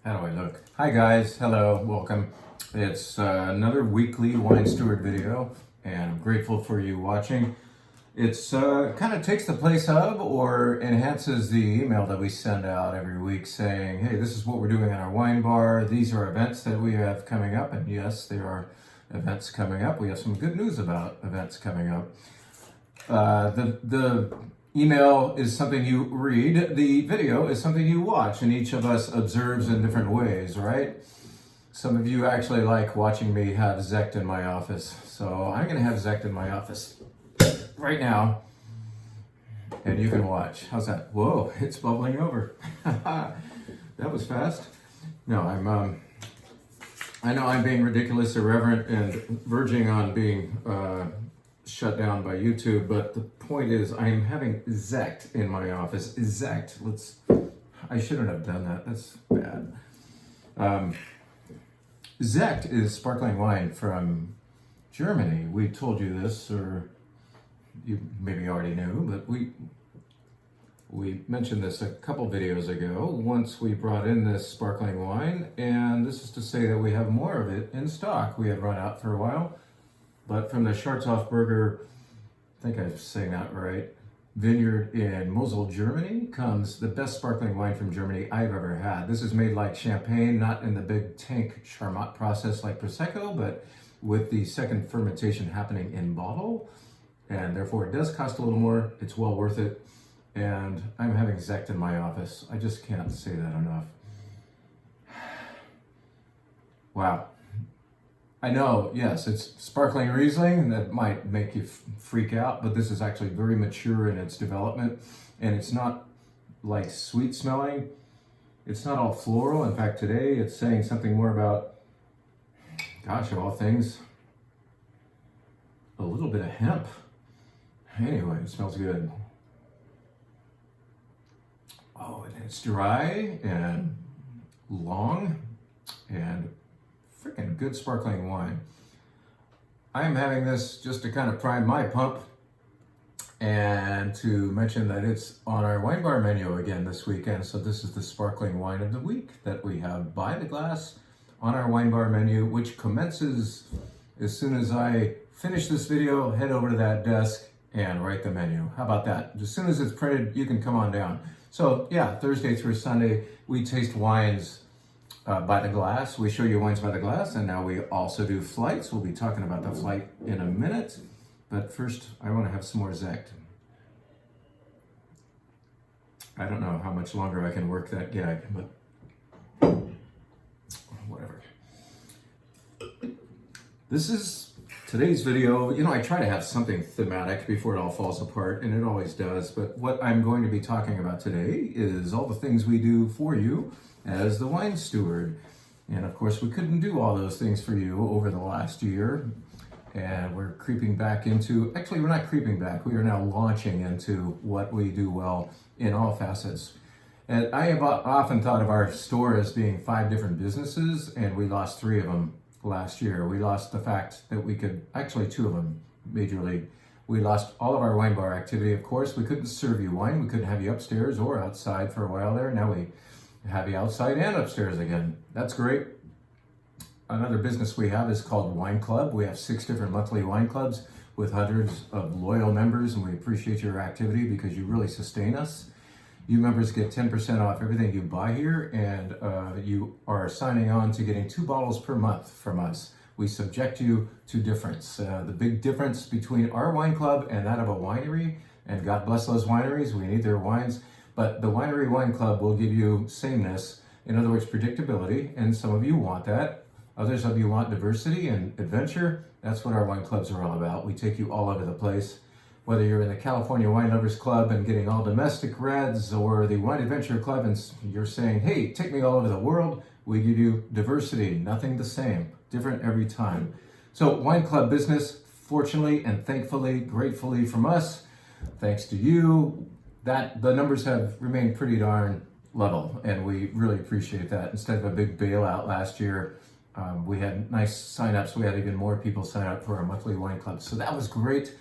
How do I look? Hi guys, hello, welcome. It's another weekly Wine Steward video, and I'm grateful for you watching. It's kind of takes the place of or enhances the email that we send out every week saying, hey, this is what we're doing in our wine bar. These are events that we have coming up, and yes, there are events coming up. We have some good news about events coming up. The email is something you read, the video is something you watch, and each of us observes in different ways, right? Some of you actually like watching me have Zect in my office, so I'm gonna have Zect in my office right now, and you can watch. How's that? Whoa, it's bubbling over. That was fast. No, I know I'm being ridiculous, irreverent, and verging on being shut down by YouTube, but the point is I'm having Zect in my office. Zect, I shouldn't have done that, that's bad. Zect is sparkling wine from Germany. We told you this, or you maybe already knew, but we mentioned this a couple videos ago once we brought in this sparkling wine, and this is to say that we have more of it in stock. We had run out for a while. But from the Schwarzhofburger, I think I'm saying that right, vineyard in Mosel, Germany, comes the best sparkling wine from Germany I've ever had. This is made like champagne, not in the big tank Charmat process like Prosecco, but with the second fermentation happening in bottle. And therefore it does cost a little more. It's well worth it. And I'm having Zect in my office. I just can't say that enough. Wow. I know, yes, it's sparkling Riesling, that might make you freak out, but this is actually very mature in its development, and it's not like sweet smelling. It's not all floral. In fact, today it's saying something more about, gosh, of all things, a little bit of hemp. Anyway, it smells good. Oh, and it's dry and long and freaking good sparkling wine. I am having this just to kind of prime my pump and to mention that it's on our wine bar menu again this weekend. So this is the sparkling wine of the week that we have by the glass on our wine bar menu, which commences as soon as I finish this video, head over to that desk and write the menu. How about that? As soon as it's printed, you can come on down. So yeah, Thursday through Sunday, we taste wines by the glass. We show you wines by the glass, and now we also do flights. We'll be talking about the flight in a minute, but first I want to have some more Zect. I don't know how much longer I can work that gag, but whatever. This is today's video. You know, I try to have something thematic before it all falls apart, and it always does, but what I'm going to be talking about today is all the things we do for you as the wine steward. And of course, we couldn't do all those things for you over the last year. And we're creeping back into, actually, we're not creeping back. We are now launching into what we do well in all facets. And I have often thought of our store as being 5 different businesses, and we lost 3 of them last year. We lost the fact that we could, actually 2 of them, major league. We lost all of our wine bar activity, of course. We couldn't serve you wine. We couldn't have you upstairs or outside for a while there. Now we have you outside and upstairs again. That's great. Another business we have is called Wine Club. We have 6 different monthly wine clubs with hundreds of loyal members, and we appreciate your activity because you really sustain us. You members get 10% off everything you buy here, and you are signing on to getting 2 bottles per month from us. We subject you to difference. The big difference between our wine club and that of a winery, and God bless those wineries, we need their wines, but the Winery Wine Club will give you sameness, in other words, predictability, and some of you want that. Others of you want diversity and adventure. That's what our wine clubs are all about. We take you all over the place. Whether you're in the California Wine Lovers Club and getting all domestic reds, or the Wine Adventure Club and you're saying, hey, take me all over the world, we give you diversity, nothing the same, different every time. So Wine Club business, fortunately and thankfully, gratefully from us, thanks to you, that the numbers have remained pretty darn level, and we really appreciate that. Instead of a big bailout last year, we had nice signups. We had even more people sign up for our monthly wine club, so that was great.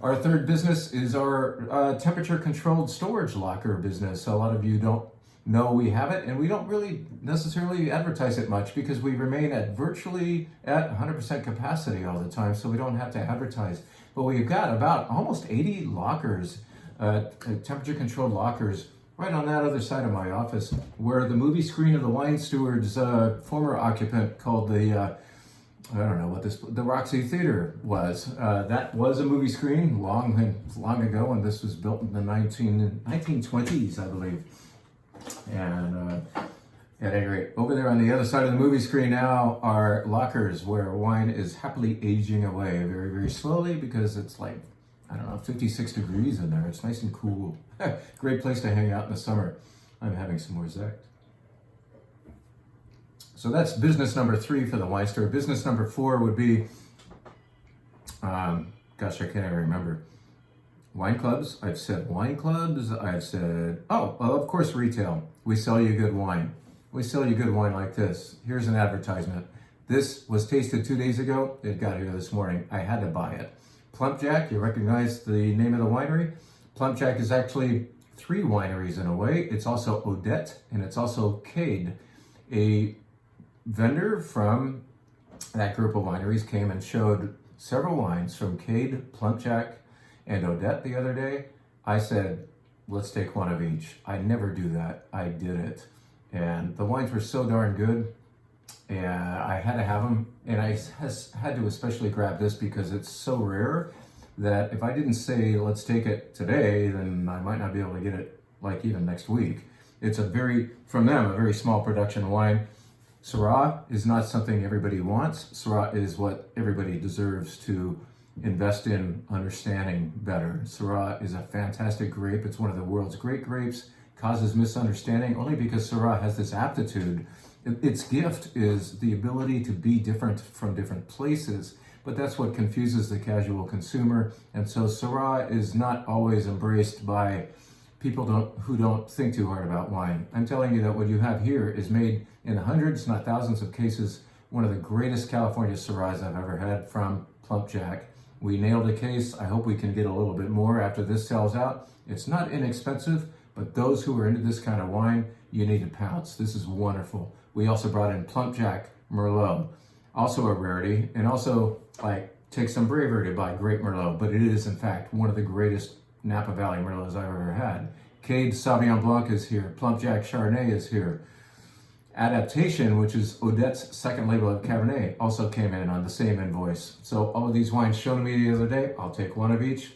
Our third business is our temperature controlled storage locker business. So a lot of you don't No, we haven't, and we don't really necessarily advertise it much because we remain at virtually at 100% capacity all the time, so we don't have to advertise. But we've got about almost 80 lockers, temperature-controlled lockers, right on that other side of my office, where the movie screen of the Wine Steward's former occupant called the I don't know what the Roxy Theater was. That was a movie screen long ago, and this was built in the 1920s, I believe. And at any rate, over there on the other side of the movie screen now are lockers where wine is happily aging away very, very slowly because it's like, I don't know, 56 degrees in there. It's nice and cool. Great place to hang out in the summer. I'm having some more Zect. So that's business number 3 for the wine store. Business number 4 would be, gosh, I can't even remember. Wine clubs. I've said wine clubs. I've said, oh, well, of course, retail. We sell you good wine. We sell you good wine like this. Here's an advertisement. This was tasted 2 days ago. It got here this morning. I had to buy it. Plumpjack, you recognize the name of the winery? Plumpjack is actually 3 wineries in a way. It's also Odette and it's also Cade. A vendor from that group of wineries came and showed several wines from Cade, Plumpjack, and Odette the other day. I said, let's take one of each. I never do that. I did it. And the wines were so darn good. And I had to have them. And I had to especially grab this because it's so rare that if I didn't say, let's take it today, then I might not be able to get it like even next week. It's from them, a very small production wine. Syrah is not something everybody wants. Syrah is what everybody deserves to invest in understanding better. Syrah is a fantastic grape. It's one of the world's great grapes. Causes misunderstanding only because Syrah has this aptitude. Its gift is the ability to be different from different places, but that's what confuses the casual consumer. And so Syrah is not always embraced by people who don't think too hard about wine. I'm telling you that what you have here is made in hundreds, not thousands of cases, one of the greatest California Syrahs I've ever had from Plumpjack. We nailed a case. I hope we can get a little bit more after this sells out. It's not inexpensive, but those who are into this kind of wine, you need to pounce. This is wonderful. We also brought in Plumpjack Merlot, also a rarity, and also takes some bravery to buy great Merlot, but it is in fact one of the greatest Napa Valley Merlots I've ever had. Cade Sauvignon Blanc is here. Plumpjack Chardonnay is here. Adaptation, which is Odette's second label of Cabernet, also came in on the same invoice. So all of these wines shown to me the other day, I'll take one of each.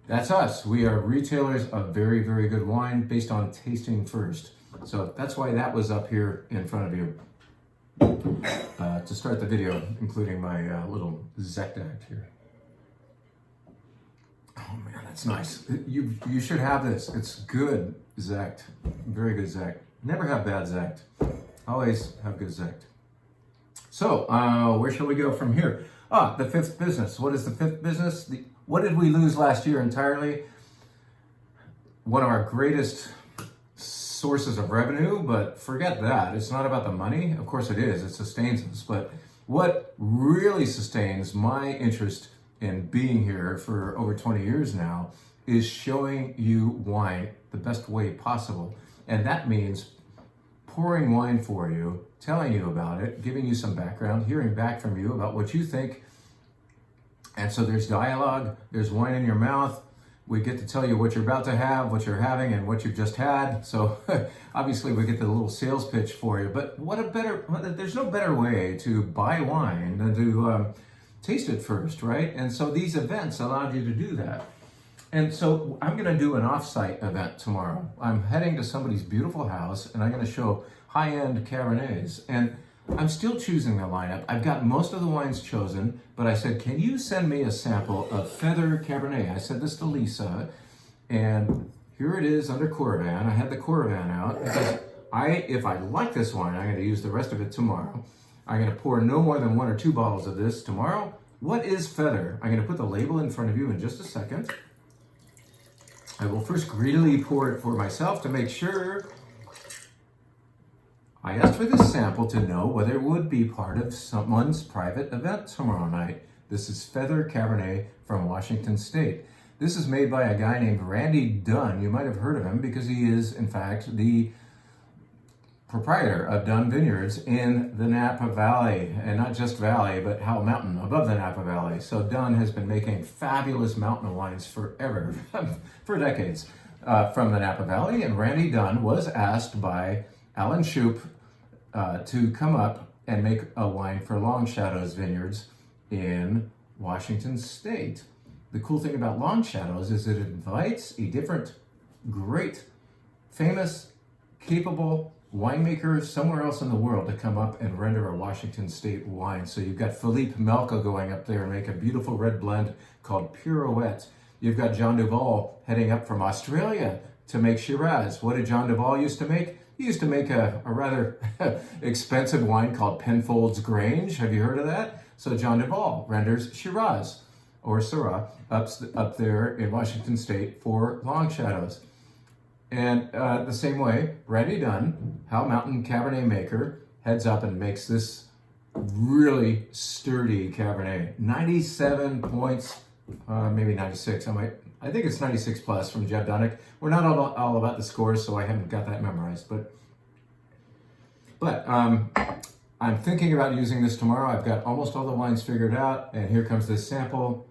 That's us. We are retailers of very, very good wine based on tasting first. So that's why that was up here in front of you to start the video, including my little Zect act here. Oh man, that's nice. You should have this. It's good Zect. Very good Zect. Never have bad Zect. Always have good Zect. So, where shall we go from here? The 5th business. What is the 5th business? What did we lose last year entirely? One of our greatest sources of revenue, but forget that. It's not about the money. Of course it is. It sustains us. But what really sustains my interest in being here for over 20 years now is showing you wine the best way possible. And that means pouring wine for you, telling you about it, giving you some background, hearing back from you about what you think. And so there's dialogue, there's wine in your mouth. We get to tell you what you're about to have, what you're having, and what you've just had. So obviously we get the little sales pitch for you. But there's no better way to buy wine than to taste it first, right? And so these events allowed you to do that. And so I'm going to do an off-site event tomorrow. I'm heading to somebody's beautiful house, and I'm going to show high-end Cabernets. And I'm still choosing the lineup. I've got most of the wines chosen, but I said, can you send me a sample of Feather Cabernet? I said this to Lisa, and here it is under Coravin. I had the Coravin out because if I like this wine, I'm going to use the rest of it tomorrow. I'm going to pour no more than 1 or 2 bottles of this tomorrow. What is Feather? I'm going to put the label in front of you in just a second. I will first greedily pour it for myself to make sure. I asked for this sample to know whether it would be part of someone's private event tomorrow night. This is Feather Cabernet from Washington State. This is made by a guy named Randy Dunn. You might have heard of him because he is, in fact, the proprietor of Dunn Vineyards in the Napa Valley, and not just valley, but Howell Mountain above the Napa Valley. So Dunn has been making fabulous mountain wines forever, for decades, from the Napa Valley. And Randy Dunn was asked by Alan Shoup to come up and make a wine for Long Shadows Vineyards in Washington State. The cool thing about Long Shadows is it invites a different, great, famous, capable winemaker somewhere else in the world to come up and render a Washington State wine. So you've got Philippe Melka going up there and make a beautiful red blend called Pirouette. You've got John Duval heading up from Australia to make Shiraz. What did John Duval used to make? He used to make a rather expensive wine called Penfolds Grange. Have you heard of that? So John Duval renders Shiraz or Syrah up there in Washington State for Long Shadows. And the same way, Randy Dunn, Howell Mountain Cabernet maker, heads up and makes this really sturdy Cabernet. 97 points, maybe 96. I think it's 96 plus from Jeb Dunnick. We're not all about the scores, so I haven't got that memorized. But I'm thinking about using this tomorrow. I've got almost all the wines figured out, and here comes this sample.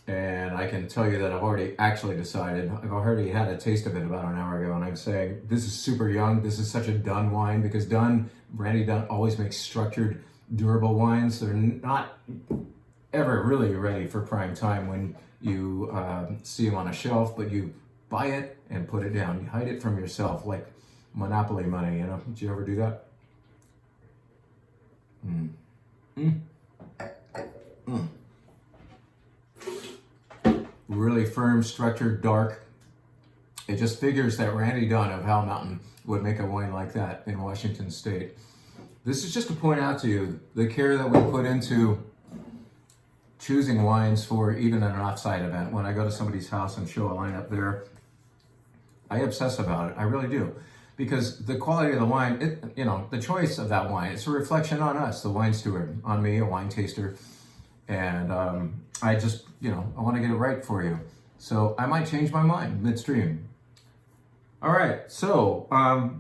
And I can tell you that I've already actually decided. I've already had a taste of it about an hour ago, and I'm saying this is super young. This is such a Dunn wine because Randy Dunn always makes structured, durable wines. They're not ever really ready for prime time when you see them on a shelf, but you buy it and put it down. You hide it from yourself like Monopoly money. You know? Did you ever do that? Really firm, structured, dark. It just figures that Randy Dunn of Howell Mountain would make a wine like that in Washington State. This is just to point out to you the care that we put into choosing wines for even an offsite event. When I go to somebody's house and show a line up there, I obsess about it. I really do. Because the quality of the wine, the choice of that wine, it's a reflection on us, the wine steward, on me, a wine taster. And I just, I want to get it right for you. So I might change my mind midstream. All right, so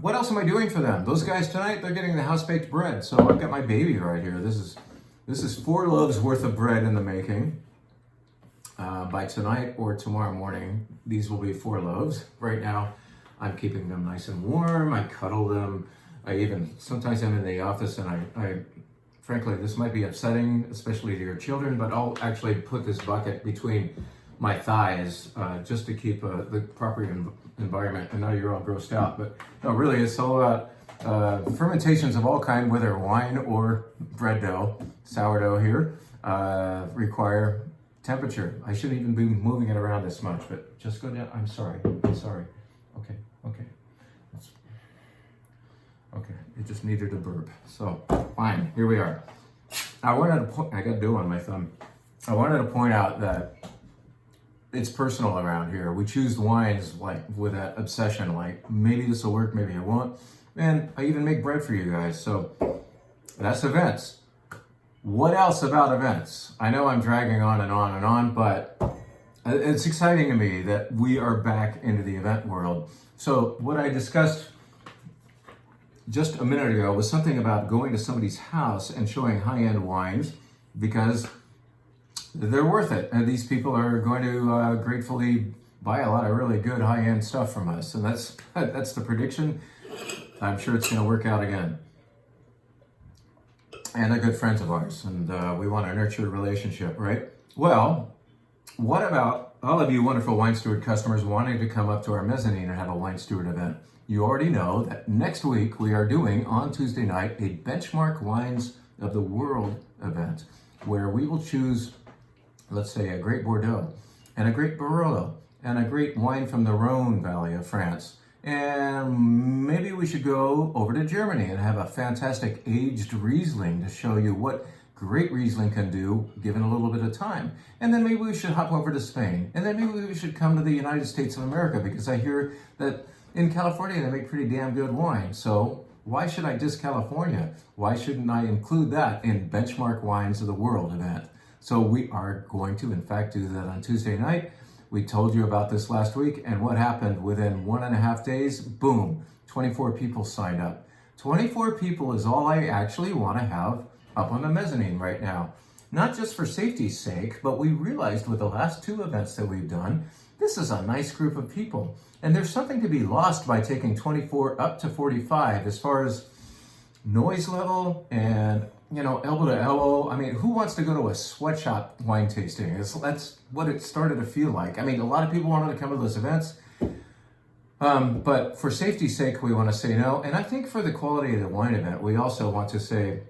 what else am I doing for them? Those guys tonight, they're getting the house-baked bread. So I've got my baby right here. This is 4 loaves worth of bread in the making. By tonight or tomorrow morning, these will be 4 loaves. Right now, I'm keeping them nice and warm. I cuddle them. Sometimes I'm in the office and I frankly, this might be upsetting, especially to your children, but I'll actually put this bucket between my thighs just to keep the proper environment. I know you're all grossed out, but no, really, it's all about fermentations of all kind, whether wine or bread dough, sourdough here, require temperature. I shouldn't even be moving it around this much, but just go down. I'm sorry. Okay. Okay, it just needed a burp. So, fine, here we are. I got dew on my thumb. I wanted to point out that it's personal around here. We choose wines like with that obsession, like maybe this will work, maybe it won't. And I even make bread for you guys. So that's events. What else about events? I know I'm dragging on and on and on, but it's exciting to me that we are back into the event world. So what I discussed just a minute ago was something about going to somebody's house and showing high-end wines because they're worth it. And these people are going to gratefully buy a lot of really good high-end stuff from us. And that's the prediction. I'm sure it's going to work out again. And they're good friends of ours. And we want to nurture a relationship, right? Well, what about all of you wonderful Wine Steward customers wanting to come up to our mezzanine and have a Wine Steward event? You already know that next week we are doing, on Tuesday night, a Benchmark Wines of the World event where we will choose, let's say, a great Bordeaux and a great Barolo and a great wine from the Rhone Valley of France. And maybe we should go over to Germany and have a fantastic aged Riesling to show you what great Riesling can do given a little bit of time. And then maybe we should hop over to Spain. And then maybe we should come to the United States of America because I hear that in California they make pretty damn good wine. So why should I diss California? Why shouldn't I include that in Benchmark Wines of the World event? So we are going to, in fact, do that on Tuesday night. We told you about this last week, and what happened? Within 1.5 days, boom, 24 people signed up. 24 people is all I actually want to have up on the mezzanine right now. Not just for safety's sake, but we realized with the last 2 events that we've done, this is a nice group of people. And there's something to be lost by taking 24 up to 45 as far as noise level and, elbow to elbow. I mean, who wants to go to a sweatshop wine tasting? That's what it started to feel like. I mean, a lot of people wanted to come to those events. But for safety's sake, we want to say no. And I think for the quality of the wine event, we also want to say,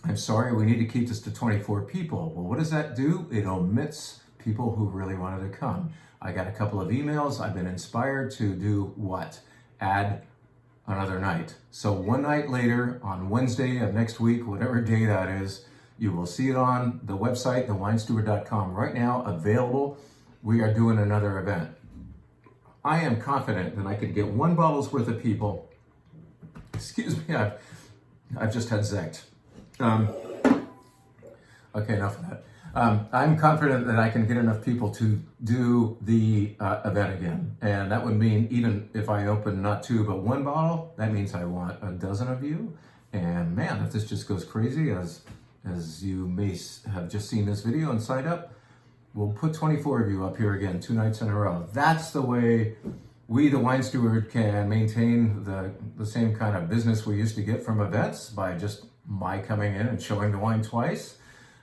I'm sorry, we need to keep this to 24 people. Well, what does that do? It omits people who really wanted to come. I got a couple of emails. I've been inspired to do what? Add another night. So one night later, on Wednesday of next week, whatever day that is, you will see it on the website, thewinesteward.com. Right now, available. We are doing another event. I am confident that I could get 1 bottle's worth of people. Excuse me, I've just had Zect. Okay, enough of that. I'm confident that I can get enough people to do the event again. And that would mean even if I open not 2, but 1 bottle, that means I want a dozen of you. And man, if this just goes crazy, as you may have just seen this video and signed up, we'll put 24 of you up here again, 2 nights in a row. That's the way we, the Wine Steward, can maintain the same kind of business we used to get from events by just my coming in and showing the wine twice.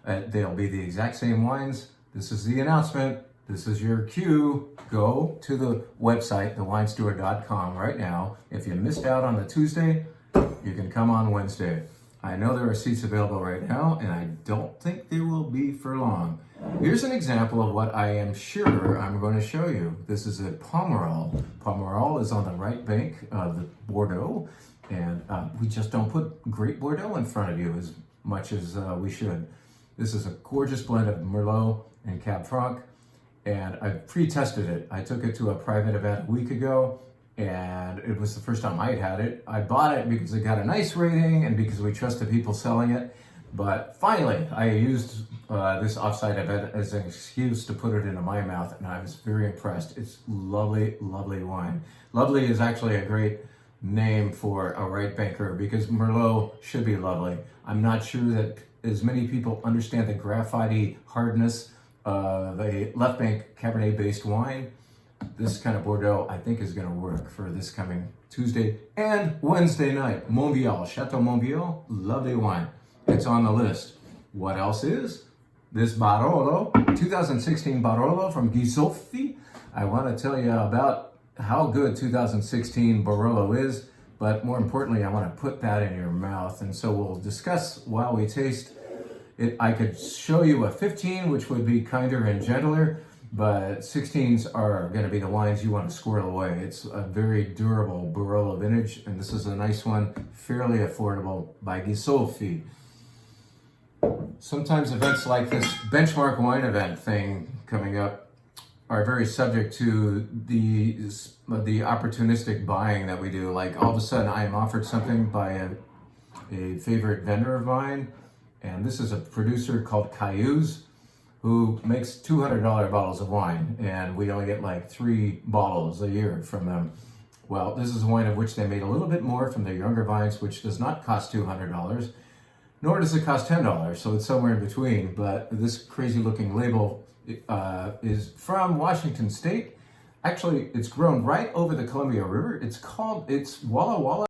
They'll be the exact same wines. This is the announcement. This is your cue. Go to the website, thewinesteward.com right now. If you missed out on the Tuesday, you can come on Wednesday. I know there are seats available right now, and I don't think they will be for long. Here's an example of what I am sure I'm going to show you. This is a Pomerol. Pomerol is on the right bank of the Bordeaux, and we just don't put great Bordeaux in front of you as much as we should. This is a gorgeous blend of Merlot and Cab Franc, and I pre-tested it. I took it to a private event a week ago, and it was the first time I had it. I bought it because it got a nice rating and because we trust the people selling it. But finally, I used this offsite event as an excuse to put it into my mouth, and I was very impressed. It's lovely, lovely wine. Lovely is actually a great name for a right banker because Merlot should be lovely. I'm not sure that as many people understand the graphite hardness of a left bank Cabernet based wine. This kind of Bordeaux, I think, is going to work for this coming Tuesday and Wednesday night. Monvial, Chateau Monvial, lovely wine. It's on the list. What else is? This Barolo, 2016 Barolo from Ghisolfi. I want to tell you about how good 2016 Barolo is, but more importantly, I want to put that in your mouth. And so we'll discuss while we taste it. I could show you a 15, which would be kinder and gentler, but 16s are going to be the wines you want to squirrel away. It's a very durable Barolo vintage, and this is a nice one, fairly affordable by Ghisolfi. Sometimes events like this benchmark wine event thing coming up are very subject to the opportunistic buying that we do. Like all of a sudden I am offered something by a favorite vendor of mine, and this is a producer called Cayuse who makes $200 bottles of wine, and we only get like 3 bottles a year from them. Well, this is a wine of which they made a little bit more from their younger vines, which does not cost $200, nor does it cost $10, so it's somewhere in between. But this crazy looking label is from Washington State. Actually, it's grown right over the Columbia River. It's Walla Walla.